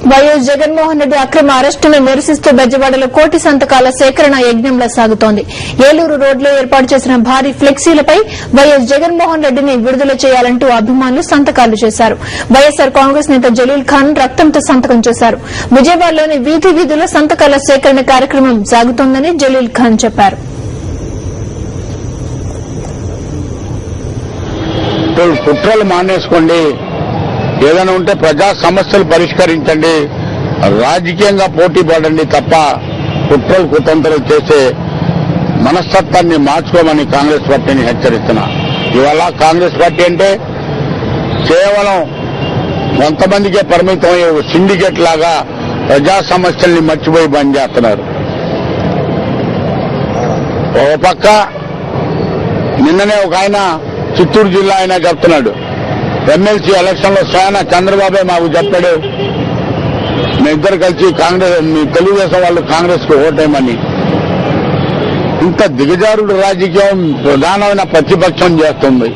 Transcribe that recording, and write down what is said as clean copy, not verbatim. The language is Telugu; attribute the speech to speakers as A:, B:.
A: వైఎస్ జగన్మోహన్ రెడ్డి అక్రమ అరెస్టును నిరసిస్తూ బెజవాడలో కోటి సంతకాల సేకరణ యజ్ఞంలా సాగుతోంది. ఏలూరు రోడ్లో ఏర్పాటు చేసిన భారీ ఫ్లెక్సీలపై వైఎస్ జగన్మోహన్ రెడ్డిని విడుదల చేయాలంటూ అభిమానులు సంతకాలు చేశారు. వైఎస్సార్ కాంగ్రెస్ నేత జలీల్ ఖాన్ రక్తంతో సంతకం చేశారు. విజయవాడలోని వీధి వీధుల సంతకాల సేకరణ కార్యక్రమం సాగుతోందని జలీల్ ఖాన్ చెప్పారు.
B: కుట్రలు మానేసుకోండి, ఏదైనా ఉంటే ప్రజా సమస్యలు పరిష్కరించండి, రాజకీయంగా పోటీ పడండి తప్ప కుట్రలు కుతంత్రాలు చేసే మనస్తత్వాన్ని మార్చుకోమని కాంగ్రెస్ పార్టీని హెచ్చరిస్తున్నా. ఇవాళ కాంగ్రెస్ పార్టీ అంటే కేవలం కొంతమందికే పరిమితమయ్యే సిండికేట్ లాగా ప్రజా సమస్యల్ని మర్చిపోయి బంద్ చేస్తున్నారు. ఓ పక్క నిన్ననే ఒక ఆయన చిత్తూరు జిల్లా ఆయన చెప్తున్నాడు, ఎమ్మెల్సీ ఎలక్షన్ లో స్వయాన చంద్రబాబే మాకు చెప్పాడు, మేమిద్దరు కలిసి తెలుగుదేశం వాళ్ళు కాంగ్రెస్ కు ఓటేయమని. ఇంత దిగజారుడు రాజకీయం ప్రధానమైన ప్రతిపక్షం చేస్తుంది.